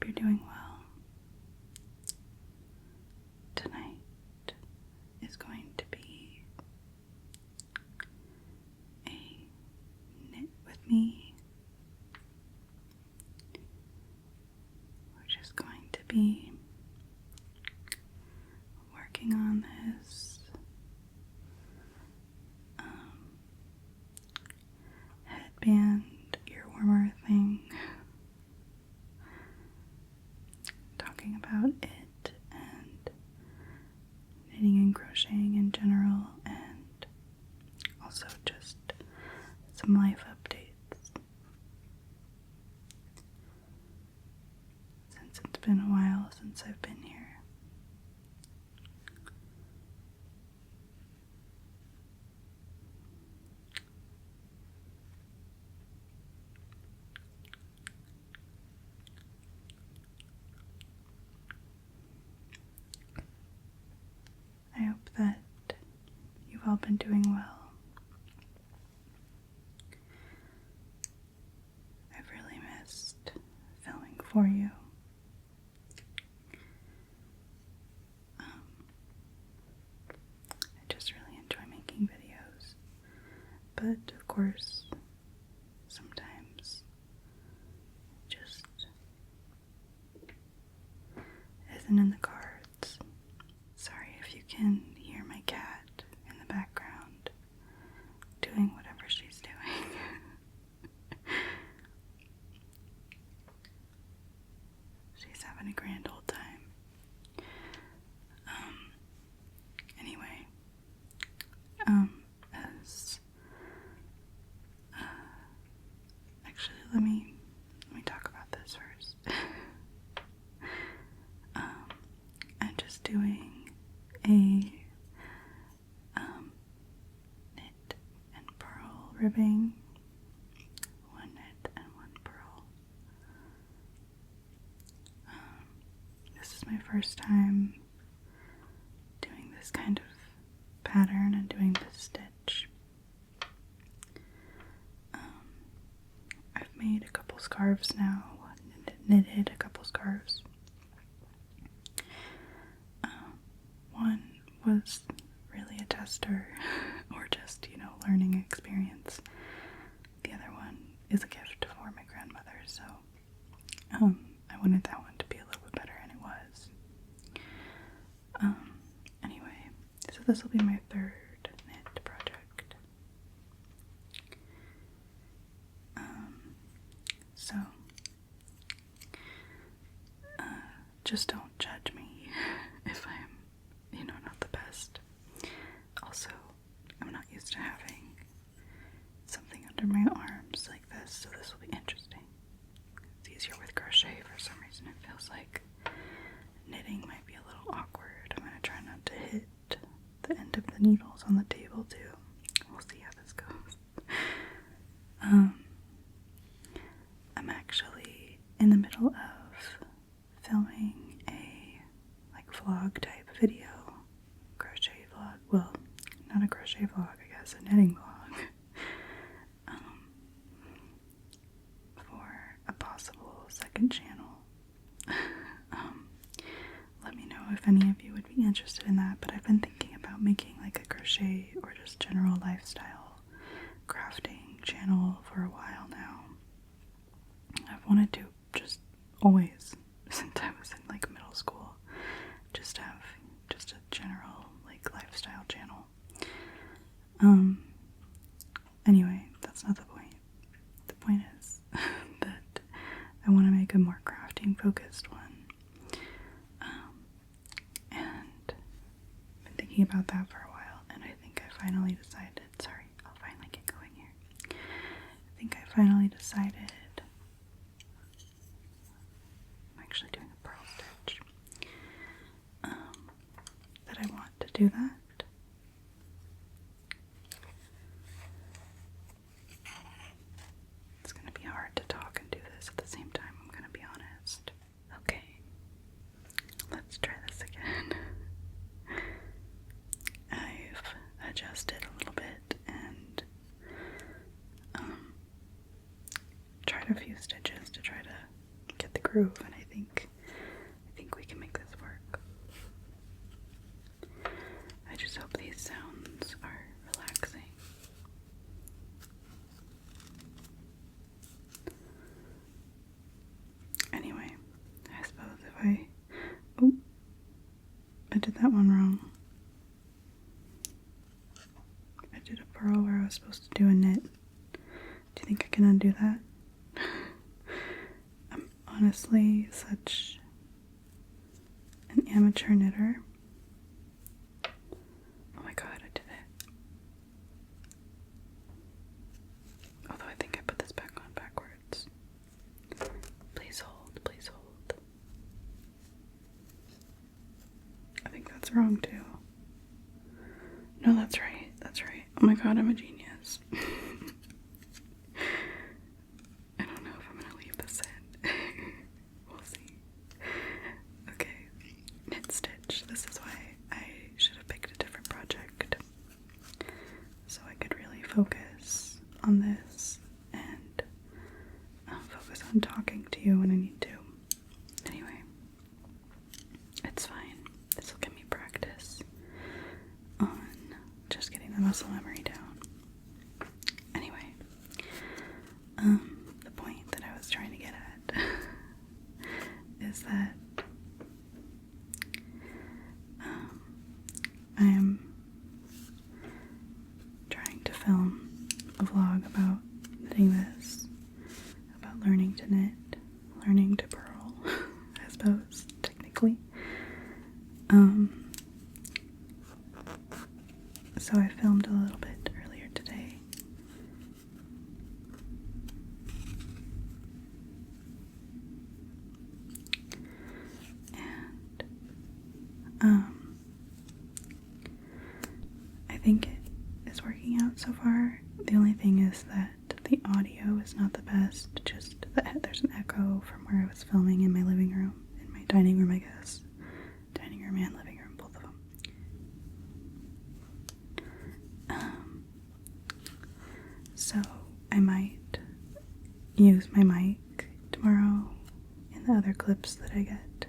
you're doing well. Tonight is going to be a knit with me. We're just going to be working on this headband ear warmer thing, talking about it and knitting and crocheting in general, and also just some life updates, since it's been a while since I've been here. I hope that you've all been doing well. I've really missed filming for you. I just really enjoy making videos, but of course, sometimes it just isn't in the cards. Sorry if you can hear my cat in the background doing whatever she's doing. She's having a grand old time. Anyway, actually, let me talk about this first. I'm just doing a knit and purl ribbing, one knit and one purl. This is my first time doing this kind of pattern and doing this stitch. I've made a couple scarves now, knitted a couple scarves. One was really a tester, or just, learning experience. The other one is a gift for my grandmother, so I wanted that one to be a little bit better, and it was. Anyway, so this will be my third knit project. So, just don't judge me if I'm, not the best. Also, I'm not used to having something under my arms like this, so this will be interesting. It's easier with crochet. For some reason it feels like knitting might be a little awkward. I'm going to try not to hit the end of the needles on the table too. We'll see how this goes. I'm actually in the middle of filming a vlog type video, crochet vlog. Well, not a crochet vlog, I guess, a knitting vlog. For a possible second channel. Let me know if any of you would be interested in that, but I've been thinking about making a crochet or just general lifestyle crafting channel for a while now. I've wanted to just always, since I was in middle school, just have just a general lifestyle channel. Anyway, that's not the point. The point is that I want to make a more crafting focused one. And I've been thinking about that for a while, and I think I finally decided, sorry, I'll finally get going here. I think I finally decided, I'm actually doing a purl stitch, that I want to do that. It's going to be hard to talk and do this at the same time, I'm going to be honest. Okay, let's try this again. I've adjusted a little bit and tried a few stitches to try to get the groove, and I think do a knit. Do you think I can undo that? I'm honestly such an amateur knitter. Oh my god, I did it. Although I think I put this back on backwards. Please hold, please hold. I think that's wrong too. No, that's right, that's right. Oh my god, I'm a genius. I don't know if I'm gonna leave this in. We'll see. Okay, knit stitch. This is why I should have picked a different project. So I could really focus on this and focus on talking to you when I need to. Anyway, it's fine. This will give me practice on just getting the muscle memory down. Anyway, the point that I was trying to get at is that I am trying to film a vlog about knitting this, about learning to knit, learning to purl, I suppose, technically. So I filmed a little bit earlier today. And I think it is working out so far. The only thing is that the audio is not the best. Just there's an echo from where I was filming in my living room, in my dining room, I guess. Dining room and living room, both of them. So I might use my mic tomorrow in the other clips that I get,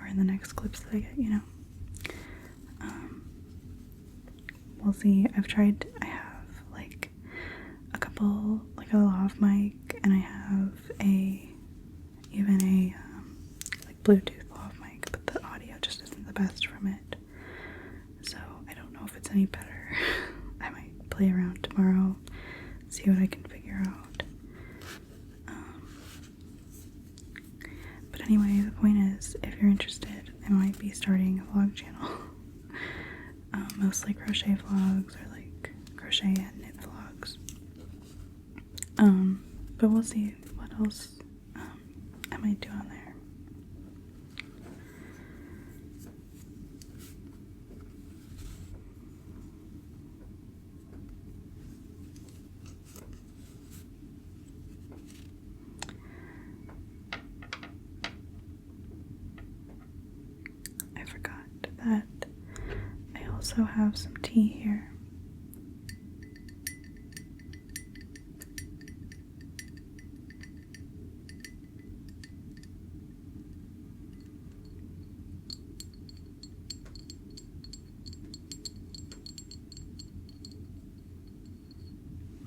or in the next clips that I get, you know. We'll see. I have like a couple, like a lav mic, and I have even a like Bluetooth lav mic, but the audio just isn't the best from it. So I don't know if it's any better. I might play around tomorrow, see what I can figure out. But anyway, the point is, if you're interested, I might be starting a vlog channel. Mostly crochet vlogs, or like crochet and knit vlogs. But we'll see what else I might do on there. I forgot that I also have some tea here.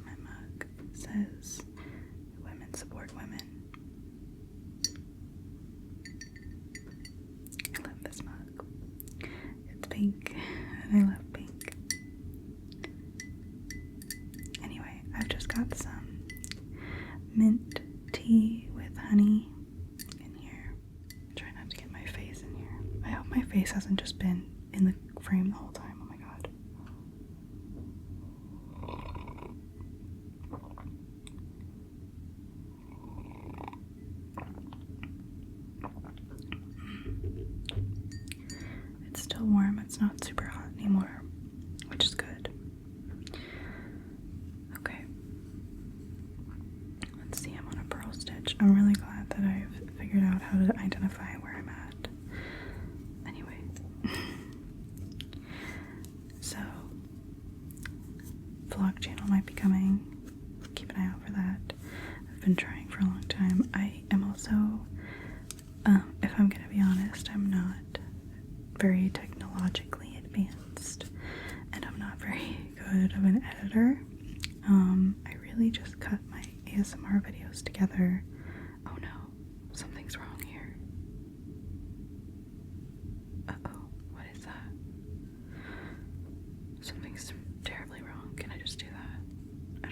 My mug says, "Women support women." I love this mug. It's pink, and I love pink. Anyway, I've just got some mint tea with honey in here. Try not to get my face in here. I hope my face hasn't just been in the frame the whole time. Oh my god. It's still warm. It's not super hot anymore, which is good. Okay. Let's see, I'm on a purl stitch. I'm really glad that I've figured out how to identify where I'm at. Anyway. So, vlog channel might be coming. Keep an eye out for that. I've been trying for a long time. I am also, if I'm gonna be honest, I'm not very technologically advanced, and I'm not very good of an editor. I really just cut my ASMR videos together. Oh no, something's wrong here. Uh-oh, what is that? Something's terribly wrong. Can I just do that?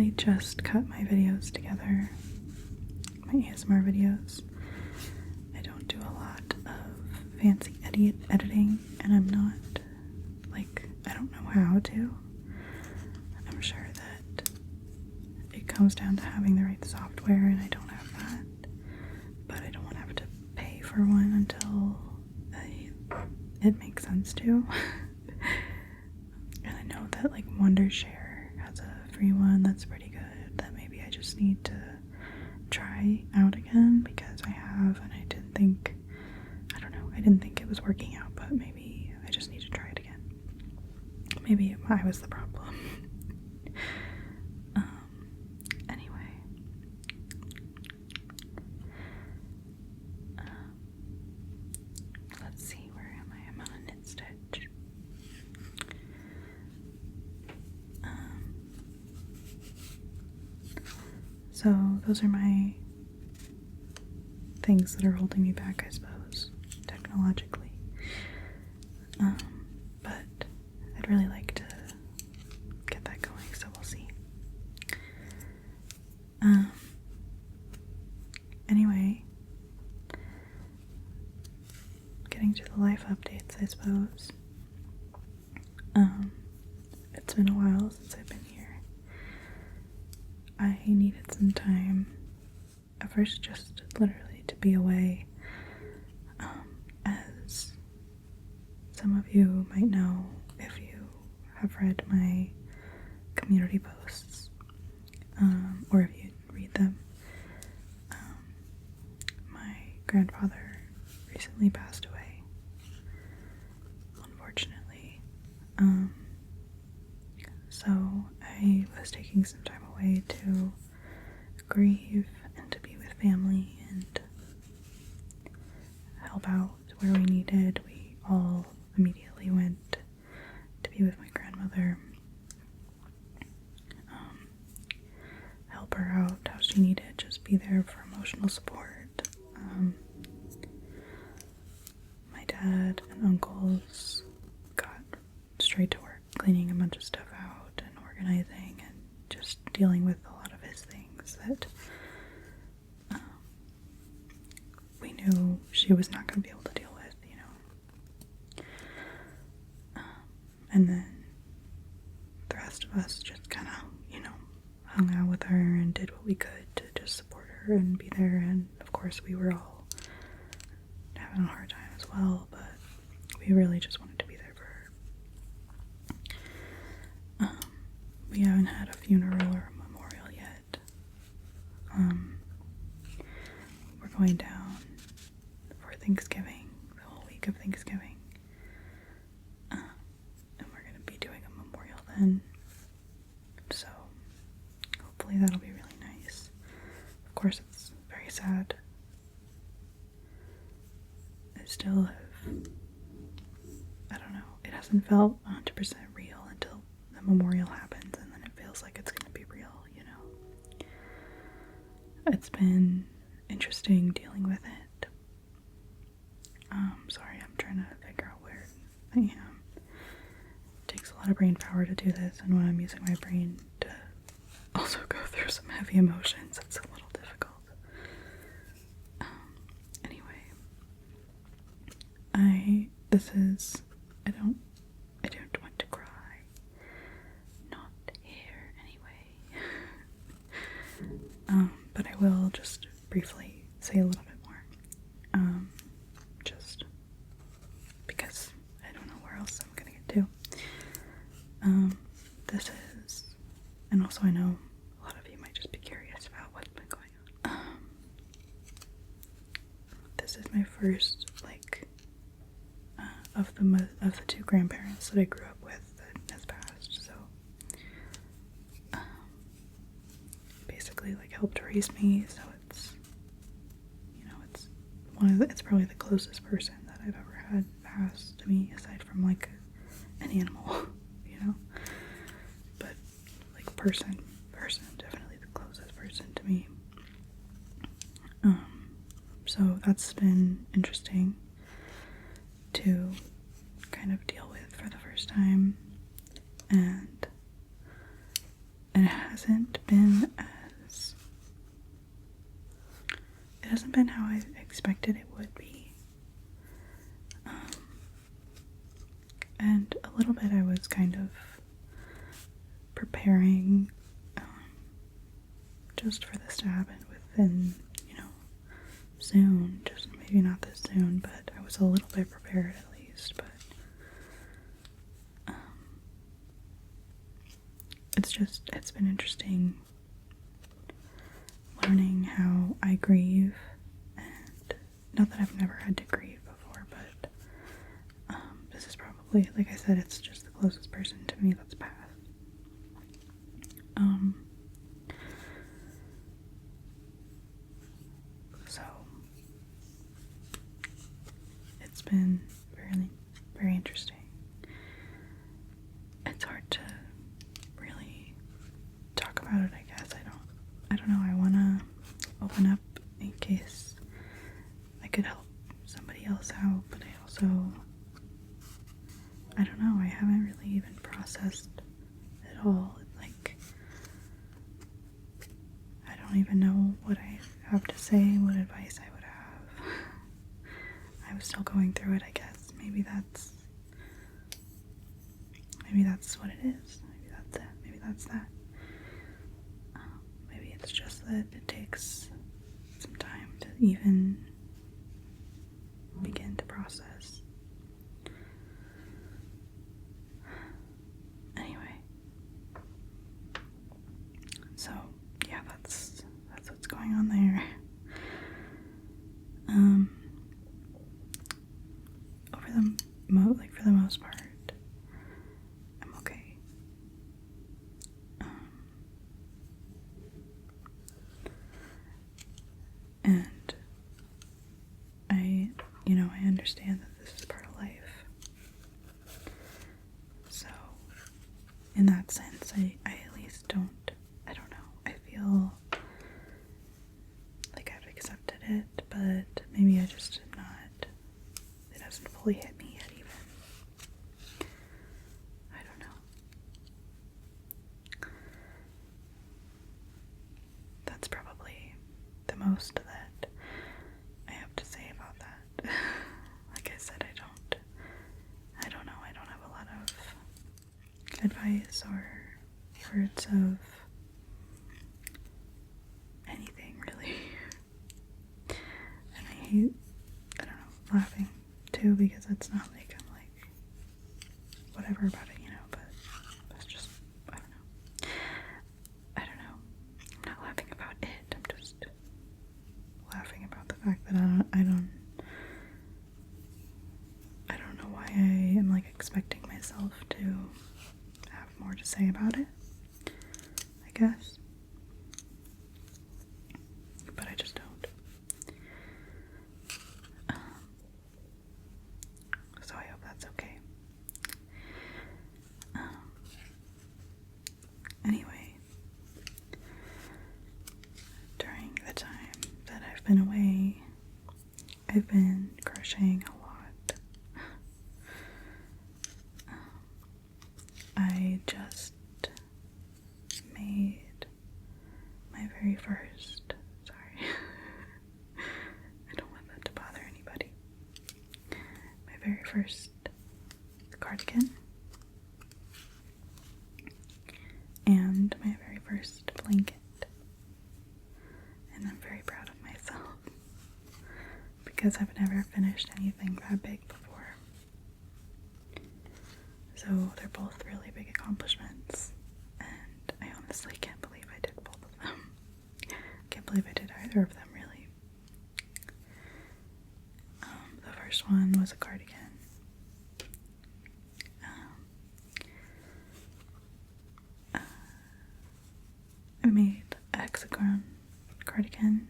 actually just cut my videos together, my ASMR videos. I don't do a lot of fancy editing, and I'm not, like, I don't know how to. I'm sure that it comes down to having the right software, and I don't have that. But I don't want to have to pay for one until it makes sense to. And I know that, like, Wondershare has a free one that's pretty good that maybe I just need to try out again, because I have, and I didn't think it was working out, but maybe I just need to try it again. Maybe I was the problem. Anyway. Let's see, where am I? I'm on a knit stitch. So those are my things that are holding me back, I suppose, technologically. But I'd really like to get that going, so we'll see. Anyway, getting to the life updates, I suppose. It's been a while since I've been here. I needed some time, at first just literally to be away, as some of you might know if you have read my community posts, or if you read them. My grandfather recently passed away, unfortunately. So I was taking some time away to grieve and to be with family and help out where we needed. We all immediately went to be with my grandmother, help her out how she needed, just be there for emotional support. My dad and uncles got straight to work cleaning a bunch of stuff out and organizing and just dealing with a lot of his things that we knew she was not going to be able to deal with, you know. And then the rest of us just kind of, you know, hung out with her and did what we could to just support her and be there. And of course we were all having a hard time as well, but we really just wanted to be there for her. We haven't had a funeral or a memorial yet. We're going down for Thanksgiving, the whole week of Thanksgiving. And we're going to be doing a memorial then. So hopefully that'll be really nice. Of course, it's very sad. I still have, I don't know, it hasn't felt 100% real until the memorial happens, and then it feels like it's going to be real, you know. It's been interesting dealing with it. Sorry, I'm trying to figure out where I am. It takes a lot of brain power to do this, and when I'm using my brain to also go through some heavy emotions, it's a little difficult. Anyway, I don't want to cry. Not here, anyway. But I will just briefly say a little bit more. Just because I don't know where else I'm gonna get to. This is, and also I know a lot of you might just be curious about what's been going on. This is my first, like, of the two grandparents that I grew up with that has passed, so basically, like, helped raise me, so it's, you know, it's probably the closest person that I've ever had pass to me, aside from, like, an animal, you know, but, like, person, definitely the closest person to me. So that's been interesting to kind of deal with for the first time, and it hasn't been how I expected it would be. And a little bit I was kind of preparing just for this to happen within, soon. Just maybe not this soon, but I was a little bit prepared at least. But it's been interesting learning how I grieve, and not that I've never had to grieve before, but this is probably, like I said, it's just the closest person to me that's passed. So it's been very, very interesting. It's hard to really talk about it, I guess. I don't know. I want to open up in case I could help somebody else out, but I don't know. I haven't really even processed it all. Like, I don't even know what I have to say, what advice I would have. I'm still going through it, I guess. Maybe that's what it is. Maybe that's it. Maybe that's that. Maybe it's just that it takes some time to even begin to process. Anyway, so yeah, that's what's going on there. For the most part, I'm okay. And I understand that this is part of life. So, in that sense, I at least I don't know, I feel like I've accepted it, but maybe I just am not, it hasn't fully hit me yet even. I don't know. That's probably the most that I have to say about that. Like I said, I don't know, I don't have a lot of advice or words of anything really. And I hate, laughing too, because it's not like I'm like whatever about it, but that's just, I don't know. I'm not laughing about it, I'm just laughing about the fact that I don't know why I am like expecting myself to have more to say about it, I guess. But I just don't. So I hope that's okay. Anyway, during the time that I've been away, I've been crocheting a lot. I just made my very first, sorry, I don't want that to bother anybody, my very first cardigan, and my very first blanket, and I'm very proud of myself, because I've never finished anything that big before. So they're both really big accomplishments, and I honestly can't believe I did both of them. Can't believe I did either of them, really. The first one was a cardigan. I made a hexagon cardigan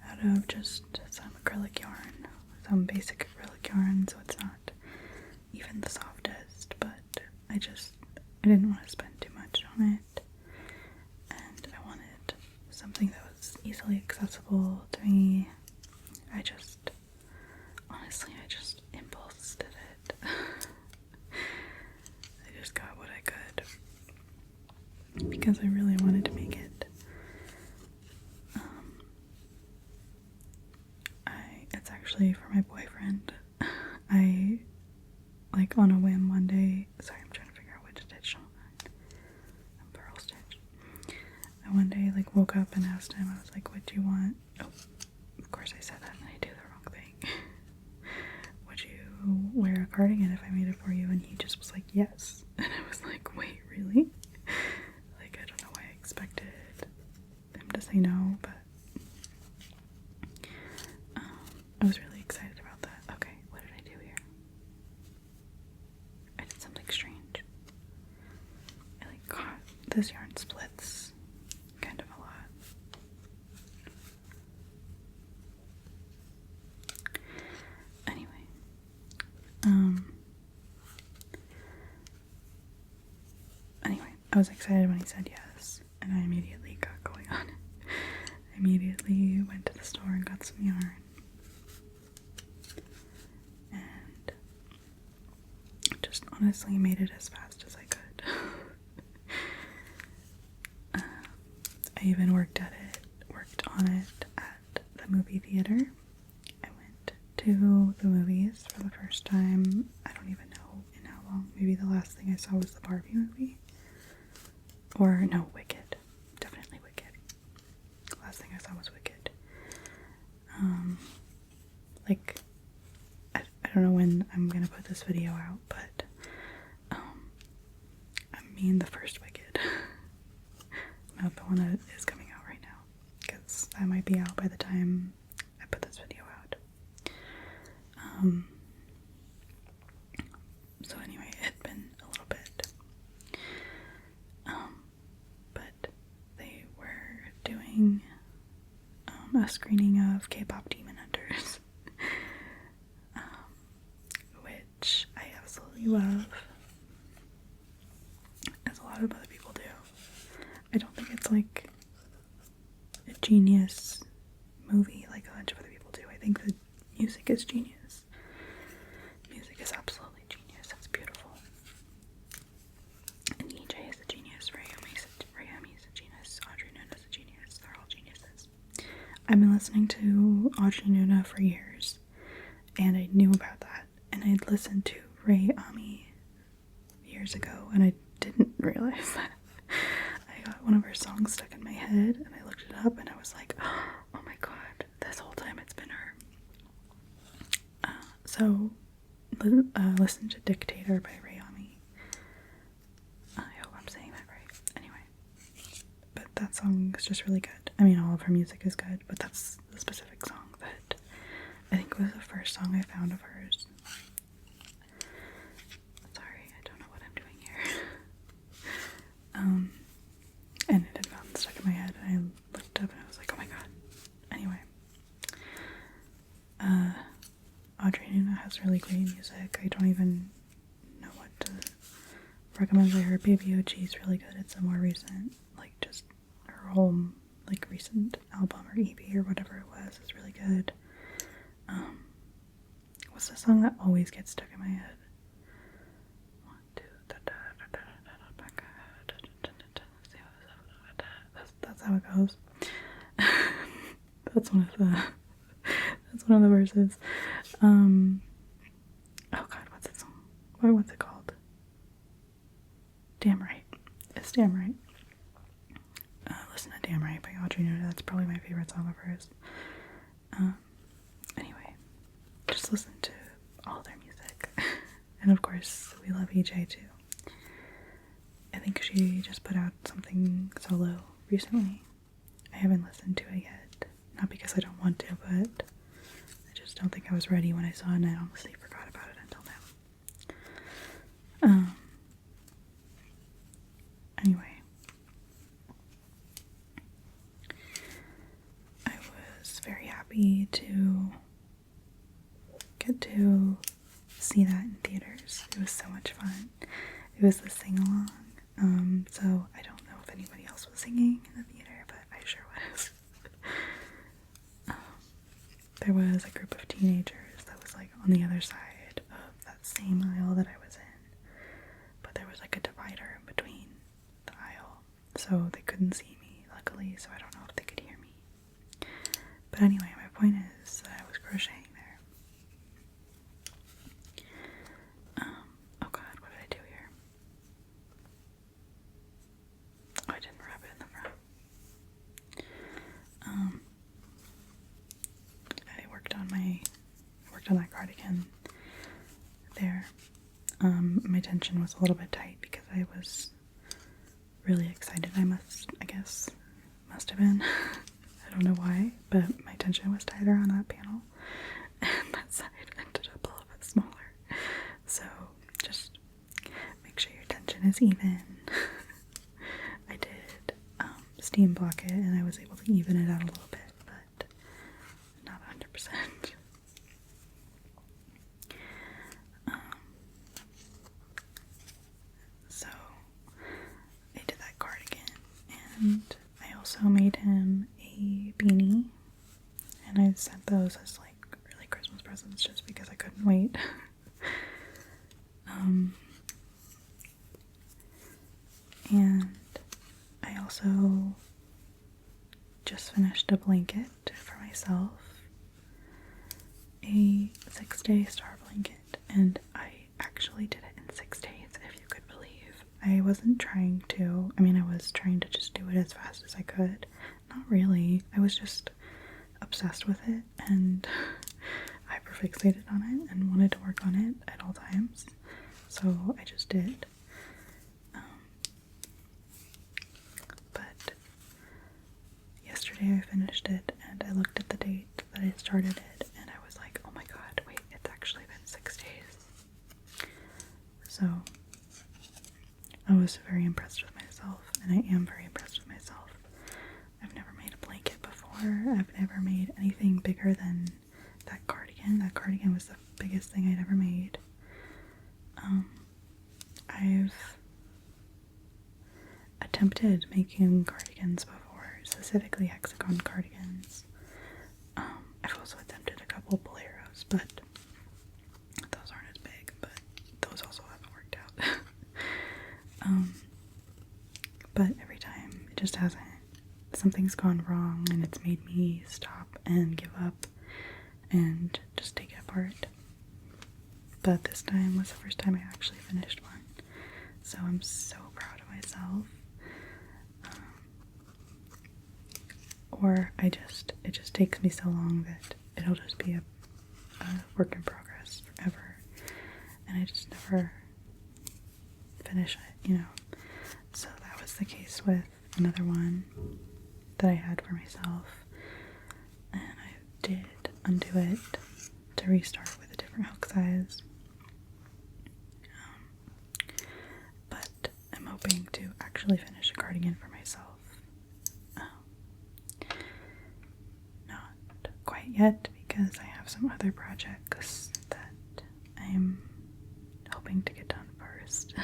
out of just some acrylic yarn, some basic acrylic yarn, so it's not even the softest, but I didn't want to spend too much on it, and I wanted something that was easily accessible to me. I just impulsed did it. I just got because I really wanted to make it. It's actually for my boyfriend. I, like, on a whim one day, sorry, I'm trying to figure out which stitch I'm pearl stitch. I one day, like, woke up and asked him, I was like, what do you want? Oh, of course I said that and I do the wrong thing. Would you wear a cardigan if I made it for you? And he just was like, yes. And I was like, wait, really? Like, I don't know why I expected him to say no, but I was really excited about that. Okay, what did I do here? I did something strange. I like caught this yarn splits kind of a lot. Anyway, I was excited when he said yes, and I immediately got going on it. I immediately went to the store and got some yarn. And just honestly made it as fast as I could. I even worked on it at the movie theater. I went to the movies for the first time, I don't even know in how long. Maybe the last thing I saw was the Barbie movie. Or, no, Wicked. Definitely Wicked. The last thing I saw was Wicked. Like, I don't know when I'm gonna put this video out, but, I mean the first Wicked. Not the one that is coming out right now, because that might be out by the time I put this video out. So anyway, it had been a little bit. But they were doing a screening of K-pop Demon Hunters, which I absolutely love, as a lot of other people do. I don't think it's like a genius movie like a bunch of other people do. I think the music is genius. Music is absolutely genius. It's beautiful. And EJ is a genius. Rayumi's a genius. Audrey Nuna's a genius. They're all geniuses. I've been listening to Audrey Nuna for years, and I knew about that. And I'd listened to Ray Ami years ago, and I didn't realize that. I got one of her songs stuck in my head, and I looked it up, and I was like, oh my god, this whole time it's been her. So, listen to Dictator by Ray Ami. I hope I'm saying that right. Anyway, but that song is just really good. I mean, all of her music is good, but that's the specific song that I think was the first song I found of hers. Sorry, I don't know what I'm doing here. And it had gotten stuck in my head, and I looked up and I was like, oh my god. Anyway, Audrey Nuna has really great music. I don't even know what to recommend. I heard Baby OG is really good. It's a more recent, like, just her whole, like, recent album or EP or whatever it was is really good. What's the song that always gets stuck in my head? That's how it goes. That's one of the verses. Oh god, what's it song? What's it called? Damn Right. It's Damn Right. Listen to Damn Right by Audrey Nuna. That's probably my favorite song of hers. Anyway, just listen to all their music. And of course, we love EJ too. I think she just put out something solo recently. I haven't listened to it yet. Not because I don't want to, but I just don't think I was ready when I saw it, and I honestly forgot about it until now. Anyway. I was very happy to get to see that in theaters. It was so much fun. It was the sing-along. So I don't know if anybody else was singing in the theater, but I sure was. There was a group of teenagers that was like on the other side of that same aisle that I was in, but there was like a divider in between the aisle, so so they couldn't see me, luckily, so I don't know if they could hear me. But anyway, my point is that I was crocheting there. Oh god, what did I do here? Oh, I didn't wrap it in the front. I worked on that cardigan there. My tension was a little bit tight because I was really excited. Must have been. I don't know why, but my tension was tighter on that panel, and that side ended up a little bit smaller. So just make sure your tension is even. I did steam block it, and I was able to even it out a little bit, but not 100%. So I did that cardigan, and I also made him a beanie, and I sent those as like really Christmas presents just because I couldn't wait. And I also just finished a blanket for myself, a 6-day star blanket, and I actually did it in 6 days, if you could believe. I wasn't trying to, I was trying to just do it as fast as I could. Not really, I was just obsessed with it and hyperfixated on it and wanted to work on it at all times, so I just did. But yesterday I finished it, and I looked at the date that I started it, and I was like, oh my god, wait, it's actually been 6 days. So I was very impressed with myself, and I am very impressed with myself. I've never made a blanket before. I've never made anything bigger than that cardigan. That cardigan was the biggest thing I'd ever made. I've attempted making cardigans before, specifically hexagon cardigans. I've also attempted a couple boleros, but those aren't as big, but those also haven't worked out. But every time it just hasn't. Something's gone wrong, and it's made me stop and give up and just take it apart. But this time was the first time I actually finished one, so I'm so proud of myself. Or it just takes me so long that it'll just be a work in progress forever, and I just never finish it, So that was the case with another one that I had for myself, and I did undo it to restart with a different hook size. But I'm hoping to actually finish a cardigan for myself. Not quite yet, because I have some other projects that I'm hoping to get done first.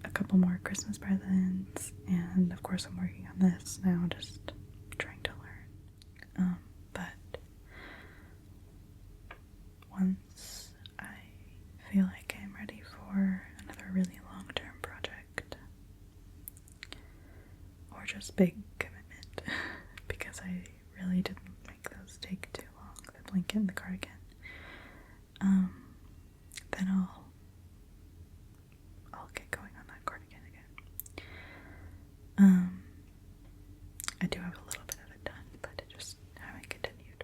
A couple more Christmas presents, and of course I'm working on this now, just trying to learn. But once I feel like I'm ready for another really long-term project, or just big commitment, because I really didn't make those take too long, the blanket and the cardigan, then I'll get going on that cardigan again. I do have a little bit of it done, but I just haven't continued.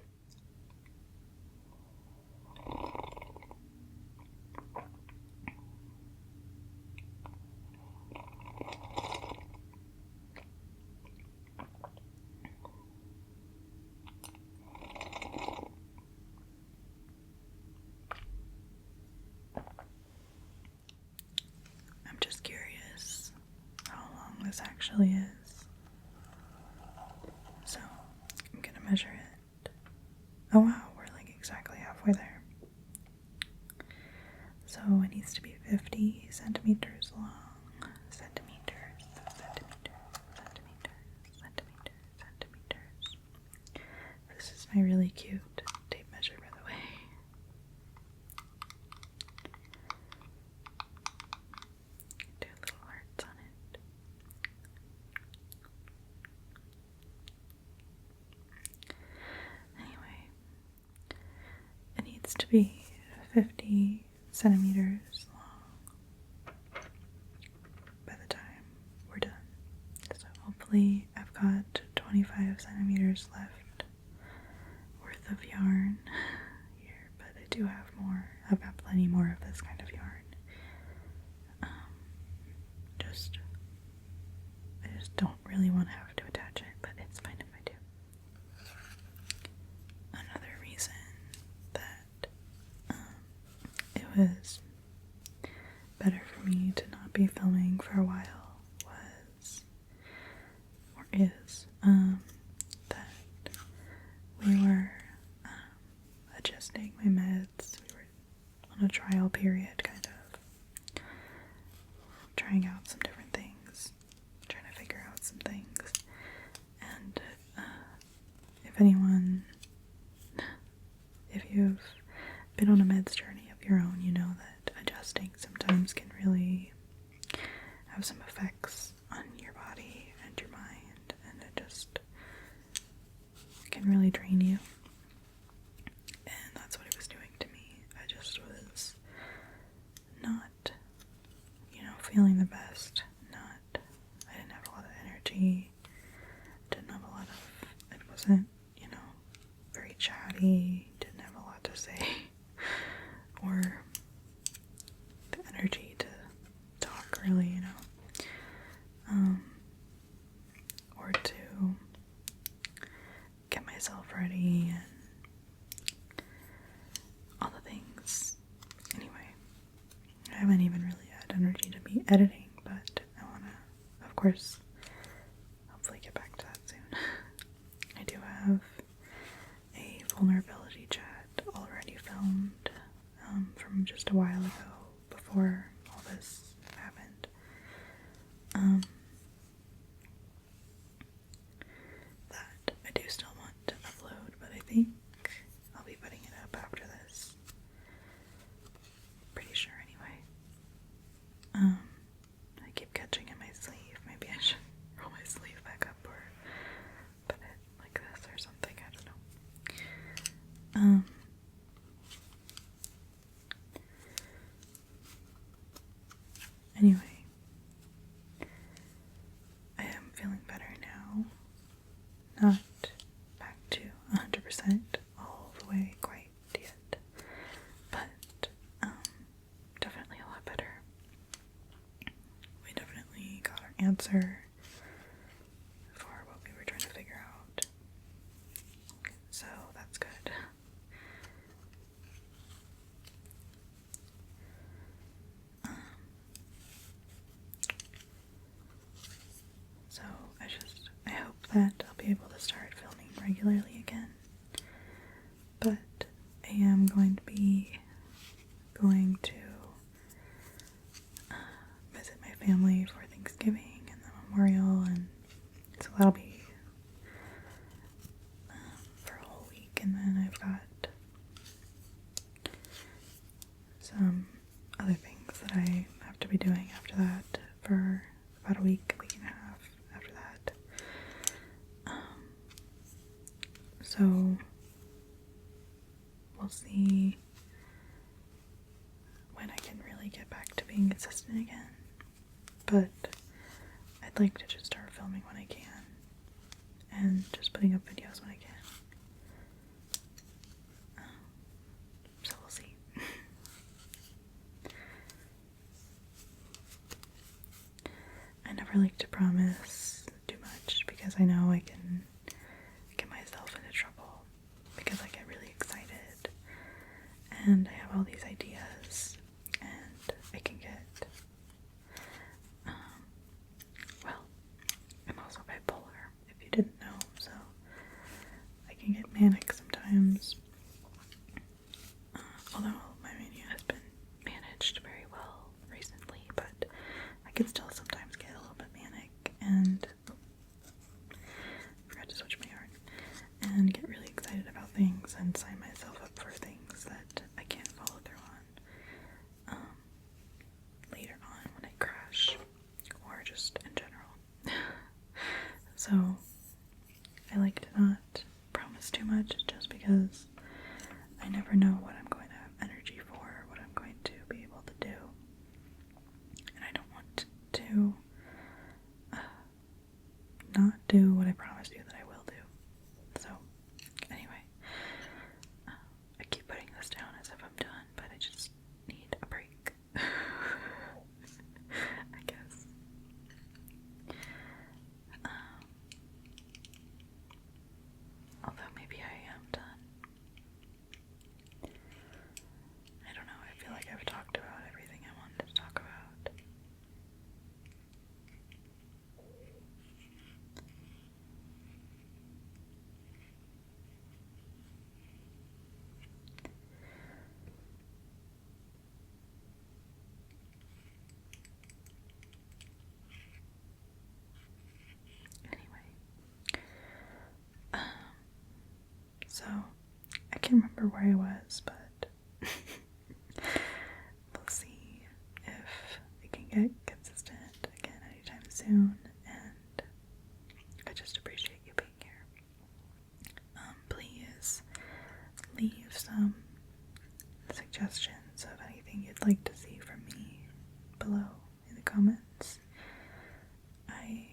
I'm just curious how long this actually is. So I'm gonna measure it. Oh wow, we're like exactly halfway there. So it needs to be 50 centimeters long. Centimeters. This is my really cute tape measure, by the way. Do little hearts on it. to be 50 centimeters long by the time we're done. So hopefully I've got 25 centimeters left worth of yarn here, but I do have more. I've got plenty more of this kind of yarn. I just don't really want to have to attach it, but it's fine if I do. Another reason that it was better for me to not be filming for a while is that we were adjusting my meds. We were on a trial period, kind of trying out some different things, trying to figure out some things. And if you've been on a meds journey of your own, you know that adjusting sometimes can really have some effects on your body and your mind, and it just can really drain you. And that's what it was doing to me. I just was not, feeling the best. I didn't have a lot of energy. It wasn't, very chatty. Didn't have a lot to say. Or the energy to talk, really, or to get myself ready and all the things. Anyway, I haven't even really had energy to be editing, but I want to, of course, hopefully get back to that soon. I do have a vulnerability chat already filmed from just a while ago, before all this happened. That I do still want to upload, but I think I'll be putting it up after this. Pretty sure, anyway. I keep catching in my sleeve. Maybe I should roll my sleeve back up or put it like this or something. I don't know. Anyway, I am feeling better now. Not back to 100% all the way quite yet, but definitely a lot better. We definitely got our answer for what we were trying to figure out, so that's good. So I hope that I'll be able to start filming regularly again, but I am going to be going to visit my family for Thanksgiving and the memorial, and so that'll be for a whole week, and then I've got some other things that I have to be doing after that for about a week and a half after that. So we'll see when I can really get back to being consistent again, but I'd like to just start filming when I can and just putting up videos when I can. So we'll see. I never like to promise too much because I know I can get myself into trouble because I get really excited and I have all these ideas and I can get, I'm also bipolar, if you didn't know, so I can get manic sometimes, although my mania has been managed very well recently, but I can still sometimes get a little bit manic and forgot to switch my yarn and get really excited about things and sign myself up for things that I can't follow through on later on when I crash, or just in general. So I like to not promise too much just because I never know what I'm going to remember where I was, but we'll see if it can get consistent again anytime soon, and I just appreciate you being here. Please leave some suggestions of anything you'd like to see from me below in the comments. I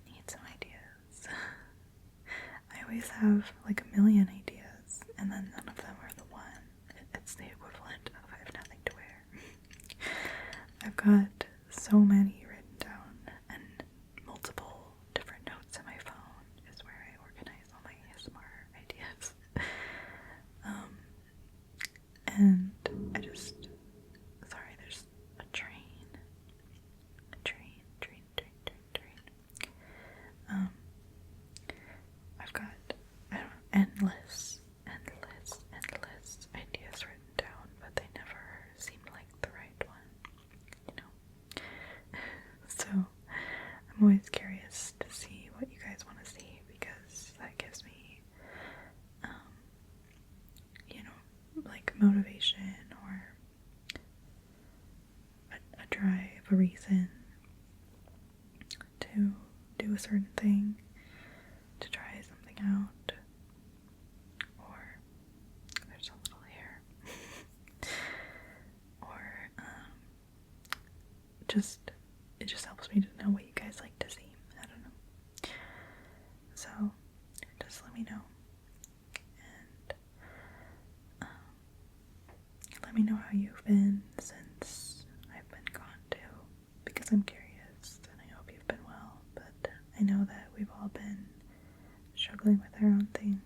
need some ideas. I always have like a million ideas, and then none of them are the one. It's the equivalent of I have nothing to wear. I've got so many written down, and multiple different notes in my phone is where I organize all my ASMR ideas. And I just, sorry, there's a train. I've got, I don't know, endless ideas written down, but they never seem like the right one, you know? So, I'm always curious to see what you guys want to see, because that gives me, you know, like motivation or a drive, a reason to do a certain thing, to try something out, or there's a little hair, or it just helps me to know what you guys like to see. I don't know. So just let me know, and let me know how you've been since I've been gone too, because I'm curious, and I hope you've been well. But I know that we've all been struggling with our own things,